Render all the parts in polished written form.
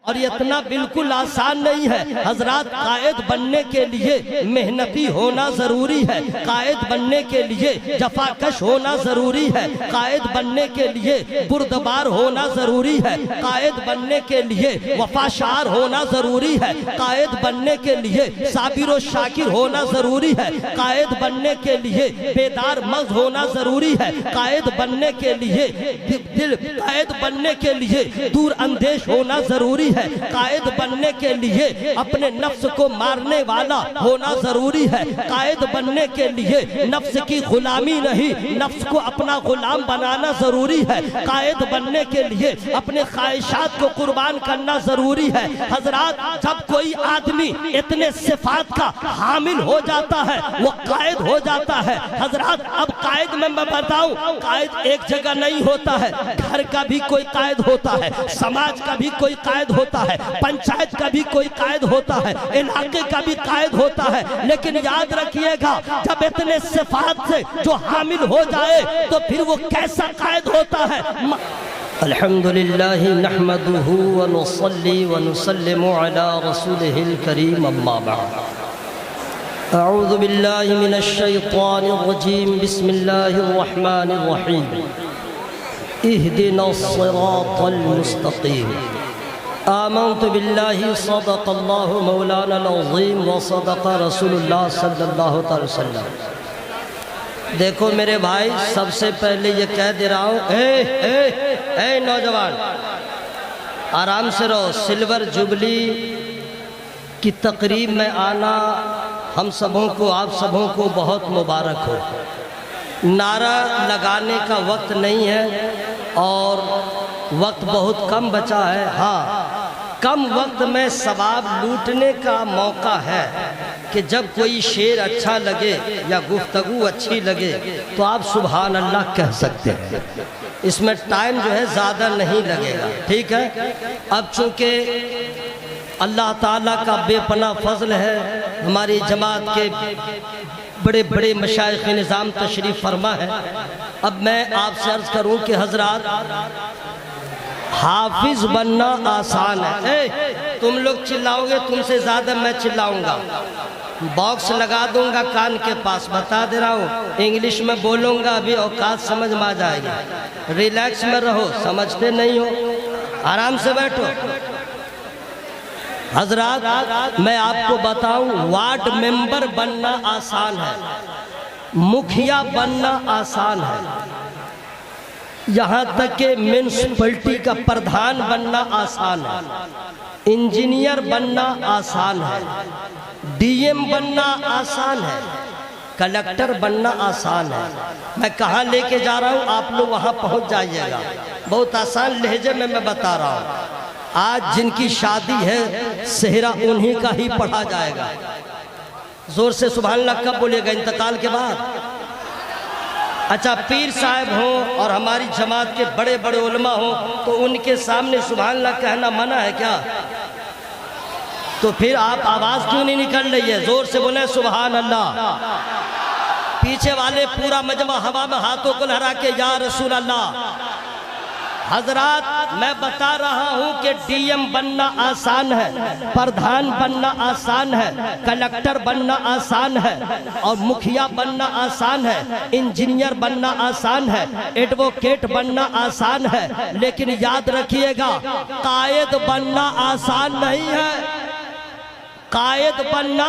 और ये इतना बिल्कुल आसान नहीं है हजरात। कायद बनने के लिए मेहनती होना जरूरी है, कायद बनने के लिए जफाकश होना जरूरी है, कायद बनने के लिए बुर्दबार होना जरूरी है, कायद बनने के लिए वफाशार होना जरूरी है, कायद बनने के लिए साबिर और शाकिर होना जरूरी है, कायद बनने के लिए बेदार मर्द होना जरूरी है, कायद बनने के लिए कायद बनने के लिए दूर अंदेश होना जरूरी है, कायद बनने के लिए अपने नफ्स को मारने वाला होना जरूरी है, कायद बनने के लिए नफ्स की गुलामी नहीं नफ्स को अपना गुलाम बनाना जरूरी है, कायद बनने के लिए अपने ख्वाहिशात को कुर्बान करना जरूरी है। हजरात, जब कोई आदमी इतने सिफात का हामिल हो जाता है वो कायद हो जाता है। हजरात, अब कायद में मैं बताऊं, कायद एक जगह नहीं होता है, घर का भी कोई कायद होता है, समाज का भी कोई कायद होता है, पंचायत का भी कोई कायद होता है, इलाके का भी कायद होता है। लेकिन याद रखिएगा, जब इतने सिफात से जो हामिल हो जाए तो फिर वो कैसा कायद होता है। अल्हम्दुलिल्लाह नहमदुहु व नुसल्ली व नुसल्लिमु अला रसूलिहिल करीम, अम्मा बाद। अऊज़ु बिल्लाहि मिनश शैतानिर रजीम, बिस्मिल्लाहिर रहमानिर रहीम। इहदिनस सिरातल मुस्तकीम। आमन्तु बिल्लाहि सदक़ल्लाहु मौलानल अज़ीम व सदक़ रसूलुल्लाह सल्लल्लाहु अलैहि वसल्लम। देखो मेरे भाई, सबसे पहले ये कह दे रहा हूँ, ए नौजवान, आराम से रहो। सिल्वर जुबली की तकरीब में आना हम सबों को, आप सबों को बहुत मुबारक हो। नारा लगाने का वक्त नहीं है और वक्त बहुत कम बचा है। हाँ, कम वक्त में सवाब लूटने का मौका है कि जब कोई शेर अच्छा लगे या गुफ्तगू अच्छी लगे तो आप सुभान अल्लाह कह सकते हैं। इसमें टाइम जो है ज़्यादा नहीं लगेगा, ठीक है। अब चूँकि अल्लाह ताला का बेपनाह फजल है, हमारी जमात के बड़े बड़े मशाइख निज़ाम तशरीफ़ फरमा है। अब मैं आपसे अर्ज़ करूं कि हजरात, हाफिज बनना आसान है। तुम लोग चिल्लाओगे, तुमसे ज़्यादा मैं चिल्लाऊंगा। बॉक्स लगा दूंगा कान के पास, बता दे रहा हूँ। इंग्लिश में बोलूँगा, अभी औकात समझ में आ जाएगी। रिलैक्स में रहो, समझते नहीं हो, आराम से बैठो। हजरात, मैं आपको बताऊं, वार्ड मेंबर बनना आसान है, मुखिया बनना आसान है, यहाँ तक कि म्यूनिसिपैलिटी का प्रधान बनना आसान है, इंजीनियर बनना आसान है, डीएम बनना आसान है, कलेक्टर बनना आसान है। मैं कहाँ लेके जा रहा हूँ, आप लोग वहाँ पहुँच जाइएगा। बहुत आसान लहजे में मैं बता रहा हूँ। आज जिनकी शादी है सेहरा उन्हीं का ही पढ़ा जाएगा। जोर से सुभान अल्लाह कब बोलिएगा? इंतकाल के बाद। अच्छा, पीर साहब हो और हमारी जमात के बड़े बड़े उलमा हो तो उनके सामने सुभान अल्लाह कहना मना है क्या? तो फिर आप आवाज क्यों नहीं निकल रही है? जोर से बोले सुभान अल्लाह। पीछे वाले पूरा मजमा हवा में हाथों को लहरा के या रसूल अल्लाह। हजरात, मैं बता रहा हूँ कि डीएम बनना आसान है, प्रधान बनना आसान है, कलेक्टर बनना आसान है और मुखिया बनना आसान है, इंजीनियर बनना आसान है, एडवोकेट बनना आसान है। लेकिन याद रखिएगा, कायद बनना आसान नहीं है। कायद बनना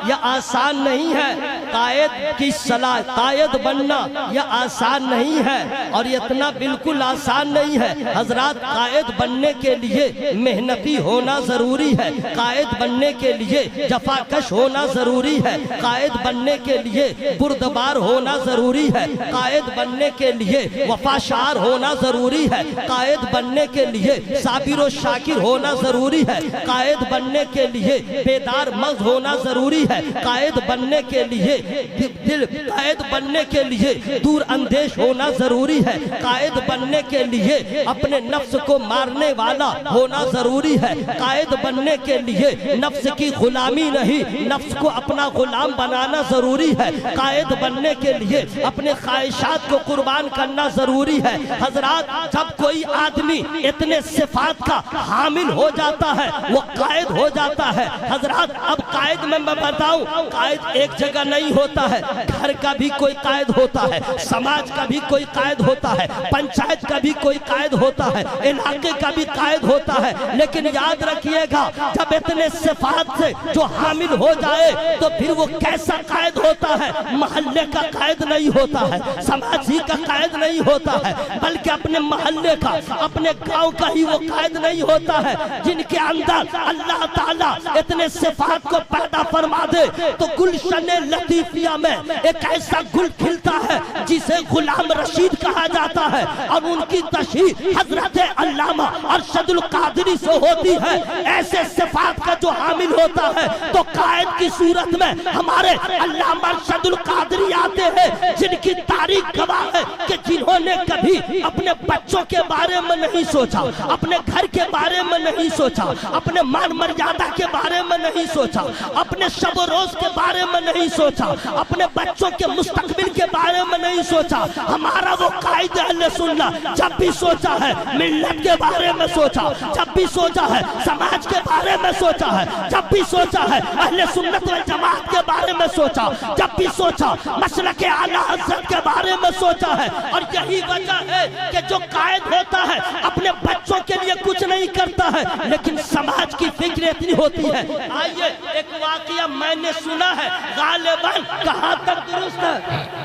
यह आसान नहीं है, कायद की सलाह, कायद बनना यह आसान नहीं है और यह इतना बिल्कुल आसान नहीं है। हजरात, कायद बनने के लिए मेहनती होना जरूरी है, कायद बनने के लिए जफाकश होना जरूरी है, कायद बनने के लिए बुर्दबार होना जरूरी है, कायद बनने के लिए वफाशार होना जरूरी है, कायद बनने के लिए साबिर और शाकिर होना जरूरी है, कायद बनने के लिए बेदार मर्द होना जरूरी है, कायद बनने के लिए दिल कायद बनने के लिए दूर अंदेश होना जरूरी है। कायद बनने के लिए अपने नफ्स को मारने वाला होना जरूरी है। कायद बनने के लिए नफ्स की गुलामी नहीं, नफ्स को अपना गुलाम बनाना जरूरी है। कायद बनने के लिए अपने ख्वाहिशात को कुर्बान करना जरूरी है। हजरात, जब कोई आदमी इतने सिफात का हामिल हो जाता है वो कायद हो जाता है। हजरात, अब कायद में मैं बताऊं, कायद एक जगह नहीं होता है। घर का भी कोई कायद होता है, समाज का भी कोई कायद होता है, पंचायत का भी कोई कायद होता है, इलाके का भी कायद होता है। लेकिन याद रखिएगा, जब इतने सिफात से जो हामिल हो जाए तो फिर वो कैसा कायद होता है? मोहल्ले का कायद नहीं होता है, समाज ही का कायद नहीं होता है, बल्कि अपने मोहल्ले का, अपने गांव का ही वो कायद नहीं होता है। जिनके अंदर अल्लाह ताला इतने सिफात को पैदा फरमा दे तो गुलशन लतीफिया में एक ऐसा गुल खिलता है जिसे गुलाम रशीद कहा जाता है, और उनकी तशरीह हजरत अल्लामा अरशदुल कादरी से होती है। ऐसे सिफात का जो हामिल होता है तो कायद की सूरत में हमारे अल्लामा अरशदुल कादरी आते हैं, जिनकी तारीख गवाह है कि जिन्होंने कभी अपने बच्चों के बारे में नहीं सोचा, अपने घर के बारे में नहीं सोचा, अपने मान मर्यादा के बारे में नहीं सोचा, अपने शब रोज के बारे में नहीं सोचा, अपने बच्चों के मुस्तकबिल के बारे में नहीं सोचा। हमारा वो कायदे अहले सुन्नत जब भी सोचा है मिल्लत के बारे में सोचा, जब भी सोचा है समाज के बारे में सोचा है, जब भी सोचा है अहले सुन्नत वल जमात के बारे में सोचा, जब भी सोचा मसलक आला हज़रत के बारे में सोचा है। और यही वजह है कि जो कायद होता है अपने बच्चों के लिए कुछ नहीं करता है, लेकिन समाज की फिक्र इतनी होती है। आइए एक वाकया मैंने सुना है, गालिबन कहाँ तक दुरुस्त है।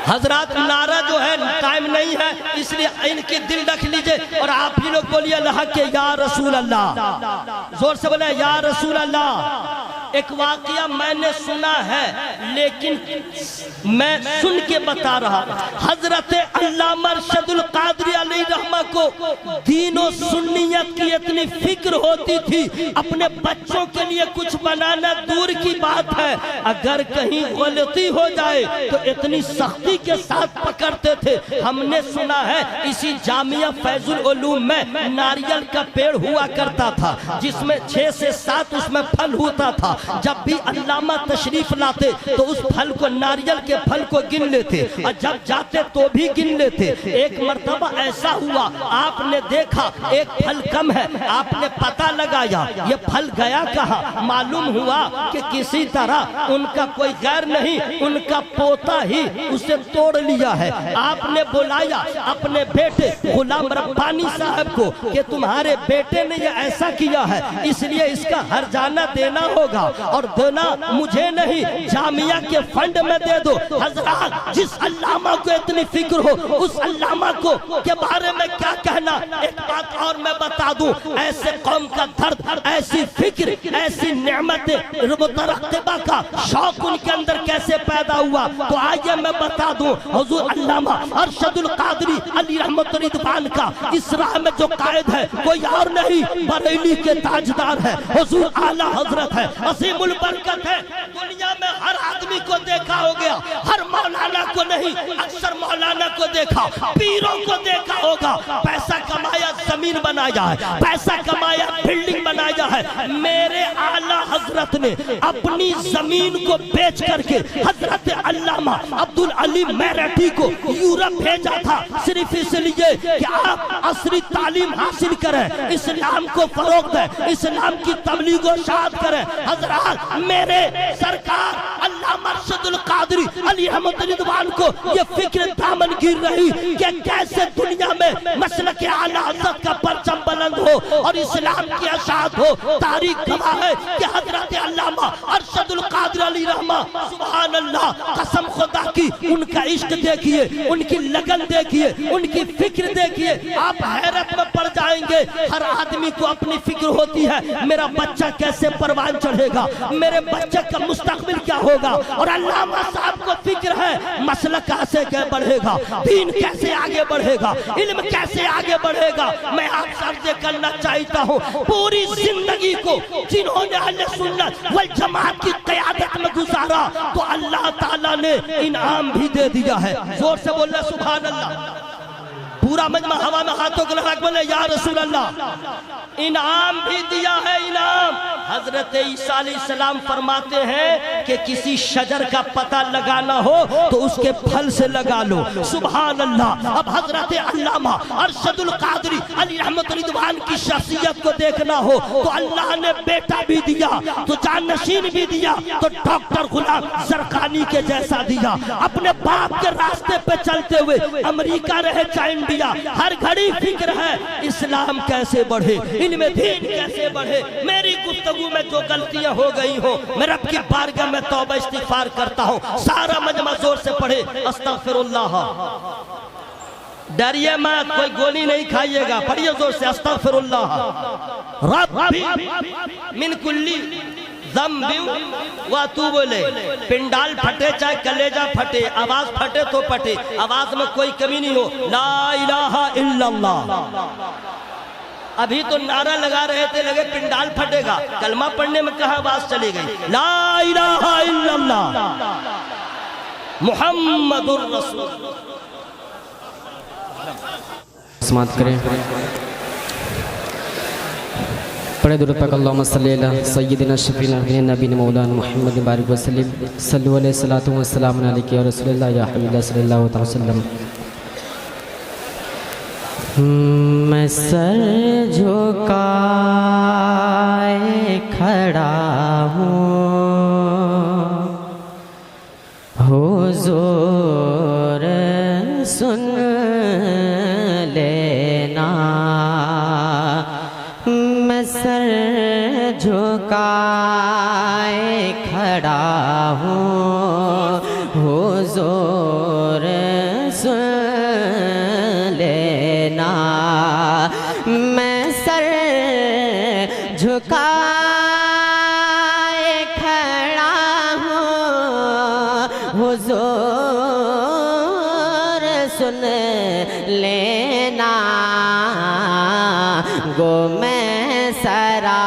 हजरात, नारा जो है टाइम नहीं है, इसलिए इनकी दिल रख लीजिए और आप ही लोग बोलिए अल्लाह के या रसूल अल्लाह, जोर से बोले या रसूल अल्लाह। एक वाकया मैंने सुना है, लेकिन मैं सुन के बता रहा। हजरत अल्लामा अरशदुल कादरी अलैहि रहमा को दीन और सुन्नियत की इतनी फिक्र होती थी, अपने बच्चों के लिए कुछ बनाना दूर की बात है, अगर कहीं गलती हो जाए तो इतनी सख्ती के साथ पकड़ते थे। हमने सुना है इसी जामिया फैजुल उलूम में नारियल का पेड़ हुआ करता था, जिसमें 6 से 7 उसमें फल होता था। जब भी अल्लामा तशरीफ लाते तो उस फल को, नारियल के फल को गिन लेते, और जब जाते तो भी गिन लेते। एक मर्तबा ऐसा हुआ, आपने देखा एक फल कम है, आपने पता लगाया ये फल गया कहाँ। मालूम हुआ कि किसी तरह उनका कोई गैर नहीं, उनका पोता ही उसे तोड़ लिया है। आपने बुलाया अपने बेटे गुलाम रब्बानी साहब को कि तुम्हारे बेटे ने ये ऐसा किया है, इसलिए इसका हर्जाना देना होगा, और देना मुझे नहीं जामिया के फंड में दे दो। हजरात, जिस अल्लामा को इतनी फिक्र हो उस अल्लामा को के बारे में क्या कहना। एक बात और मैं बता दूं, ऐसे कौम का दर्द, ऐसी फिक्र, ऐसी नेमतें, मुतरक्किबा का शौक उनके अंदर कैसे पैदा हुआ, तो आइए मैं बता दूं। हुजूर अल्लामा अरशदुल कादरी अली रहमत रिदवान का इस राह में जो कायद है कोई और नहीं, बरेली के ताजदार है, हुजूर आला हजरत है, असीमुल बरकत है। दुनिया में हर आदमी को देखा हो गया, हर मौलाना को नहीं, अक्सर मौलाना को देखा, पीरों को देखा होगा। पैसा कमाया जमीन बनाया है, पैसा कमाया बिल्डिंग बनाया है। मेरे आला हजरत ने अपनी जमीन को बेच करके हजरत अल्लामा अब्दुल अली मेरठी को यूरोप भेजा था, सिर्फ इसलिए कि आप असरी तालीम हासिल करें, इस्लाम को फरोग दें, इस्लाम की तबलीग और शाद करें। हजरात, मेरे सरकार अल्लामा अरशदुल कादरी अली रहमत रिदवान को ये फिक्र दामन गिर रही कि कैसे दुनिया में मसलक आला हज़रत का परचम बुलंद हो और इस्लाम की अशात हो। तारीख गवाह है कि हजरत अल्लामा अरशदुल कादरी अली रहमा, सुभान अल्लाह, कसम खुदा की, उनका इश्क देखिए, उनकी लगन देखिए, उनकी फिक्र देखिए, आप हैरत में पड़ जाएंगे। जाएंगे। हर आदमी को अपनी फिक्र होती है, मेरा बच्चा कैसे परवान चढ़ेगा, मेरे बच्चे का मुस्तकबिल क्या होगा। और अल्लामा साहब को फिक्र है मसलक कैसे बढ़ेगा, दीन कैसे आगे बढ़ेगा, इल्म कैसे आगे बढ़ेगा। मैं आप सबसे करना चाहता हूँ, पूरी जिंदगी को जिन्होंने अहले सुन्नत वल जमात की क़यादत में गुजारा तो अल्लाह ताला ने इनाम भी दे दिया है। जोर से बोलना सुभान अल्लाह। पूरा मजमा हवा में हाथों को लगा के बोले या रसूल अल्लाह। इनाम भी दिया है, इनाम। हजरत ईसा अलैहिस्सलाम फरमाते हैं कि किसी शजर का पता लगाना हो तो उसके फल से लगा लो। सुभान अल्लाह। अब हजरत अल्लामा अरशदुल कादरी अली रहमत रिदवान की शख्सियत को देखना हो तो अल्लाह ने बेटा भी दिया तो जानशीन भी दिया तो डॉक्टर गुलाम जरकानी के जैसा दिया। अपने बाप के रास्ते पे चलते हुए अमेरिका रहे चाहे इंडिया, हर घड़ी फिक्र है इस्लाम कैसे बढ़े, इल्म दीन कैसे बढ़े। मेरी गुफ्तगू में जो गलतियां हो गई हो मैं रब की बारगाह में तौबा इस्तिगफार करता हूं। सारा मजमा जोर से पढ़े अस्तगफिरुल्लाह। डरिए मत, कोई गोली नहीं खाइएगा, पढ़िए जोर से अस्तगफिरुल्लाह रब्बी मिन कुल्ली व तू बोले। पिंडाल फटे चाहे कलेजा फटे, आवाज फटे तो फटे, आवाज में कोई कमी नहीं हो। ला इलाहा इल्लल्लाह। अभी तो नारा लगा रहे थे, लगे पिंडाल फटेगा, कलमा पढ़ने में कहाँ आवाज चली गई। ला इलाहा इल्लल्लाह मुहम्मदुर रसूल। समाप्त करें, पढ़े दुरूद पाक अल्लाहुम्मा सल्ली अला सय्यिदिना शफीना नबीना मौलाना मुहम्मद बारिक वसल्लम सल्लल्लाहु अलैहि सलातु व सलाम अलैका या रसूलल्लाह या हबीबल्लाह सल्लल्लाहु अलैहि वसल्लम। मैं सर झुकाए खड़ा हूँ हुज़ूर सुन लेना। मैं सर झुकाए खड़ा हूँ हुज़ूर सुन लेना। मैं सर झुकाए खड़ा हूँ हुज़ूर सुन लेना। गो मैं सरा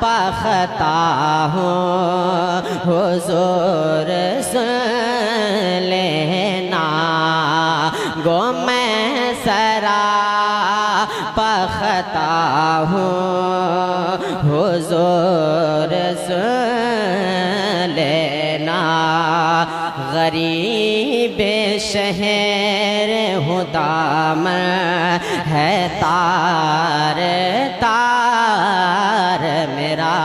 पखता हूँ हुज़ूर सुन लेना। गो मैं सरा पखता हूँ हुज़ूर सुन लेना। गरीब शहर हूँ दामन है तार तार मेरा।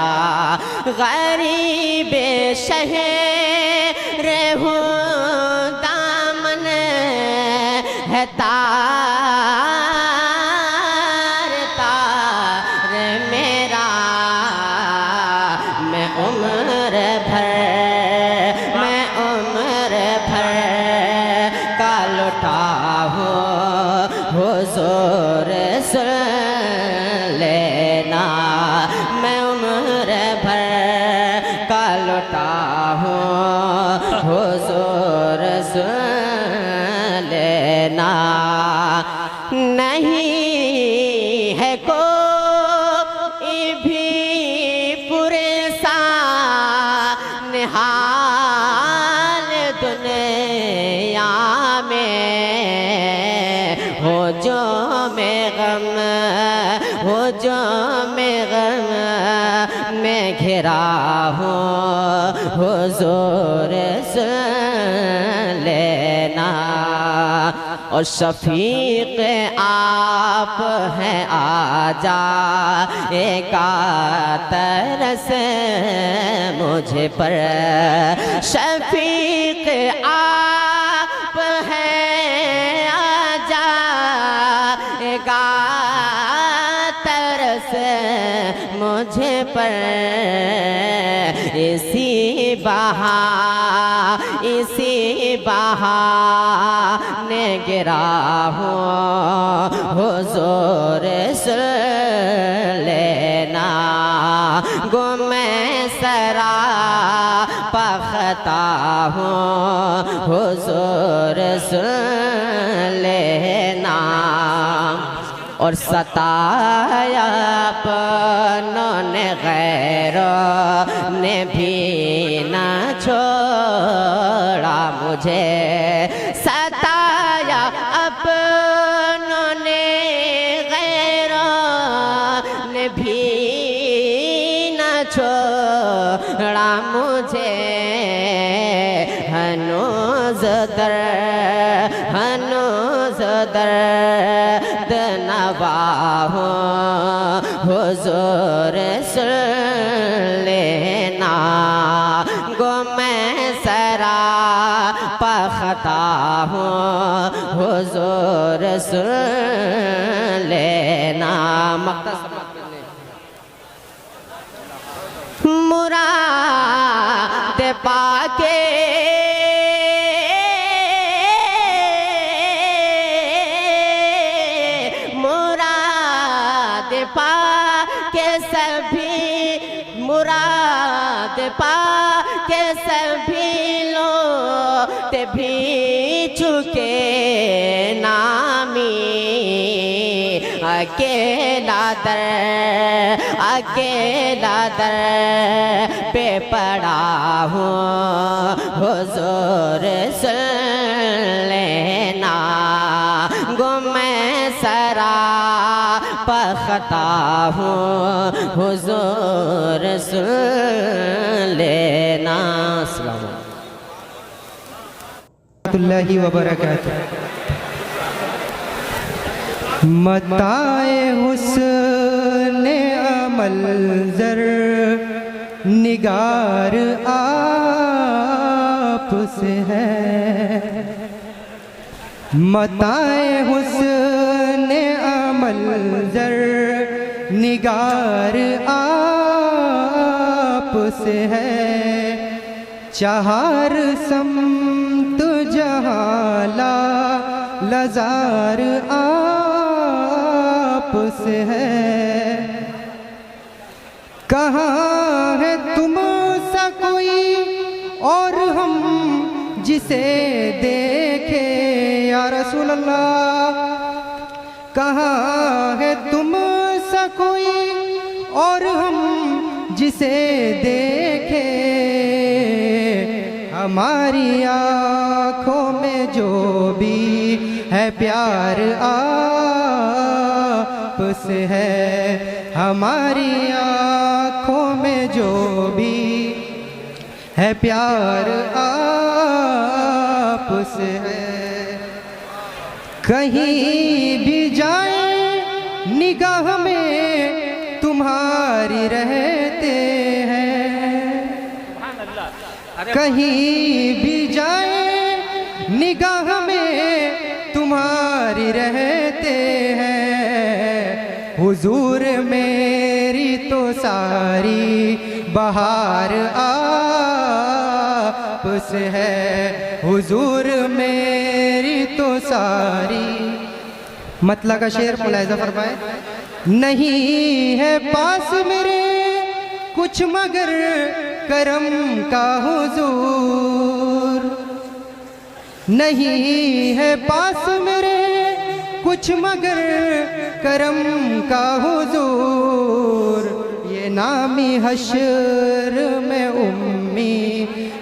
गरीब शहर हूँ दामन है तार तार मेरा। मैं उम्र भर का लुटा हूँ हुज़ूर सुन लेना। मैं उम्र भर का लुटा हूँ हुज़ूर सुन लेना। नहीं है कोई भी पुरसान हाल दुनिया में हो जो में गम हो जो में गम में घिरा हूँ हुज़ूर सुन लेना। और शफीक आप हैं आजा एका तरस मुझे पर। शफीक आप हैं आजा एका तरस मुझे पर। इसी इसी बहाने गिरा हूँ हुजूर सुन लेना गुमे सरा पखता हूँ हुजूर सुन लेना और सताया अपनों ने गैरों ने भी न छोड़ा मुझे सताया अपनों ने गैरों ने भी न छोड़ा मुझे हनूज़ दर्द नवाहो हुजूर सुन लेना गुमे सरा पखता हूँ हुजूर सुन लेना मुराद पाके मुराद पा के सभी लोग भी चुके नामी अकेला दर पे पड़ा हूँ हुजूर सुन लेना गुमे सरा पखता हूँ हुजूर सुन लेना। अस्सलाम वालेकुम व बरकातुहू। मताए हुस्ने अमल ज़र निगार आप से है मताए हुस्ने अमल ज़र निगार आप से है चार समत जहाला लजार आप से है कहाँ है तुम सा कोई और हम जिसे देखे या रसूल अल्लाह कहाँ है तुम सा कोई और हम जिसे देखे हमारी आँखों में जो भी है प्यार आप से है हमारी आँखों में जो भी है प्यार आप से है कहीं भी जाए निगाह में तुम्हारी रहते हैं कहीं भी जाए निगाह में तुम्हारी रहते हैं हुजूर मेरी तो सारी बहार आप से है हुजूर मेरी तो सारी मतलब का शेर मुलाहिज़ा फरमाए नहीं है पास मेरे कुछ मगर करम का हुजूर नहीं है पास मेरे कुछ मगर करम का हुजूर ये नामी हश्र में उम्मी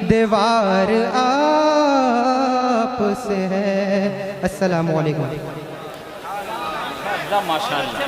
दीवार आप से है। अस्सलामु अलैकुम। माशाअल्लाह।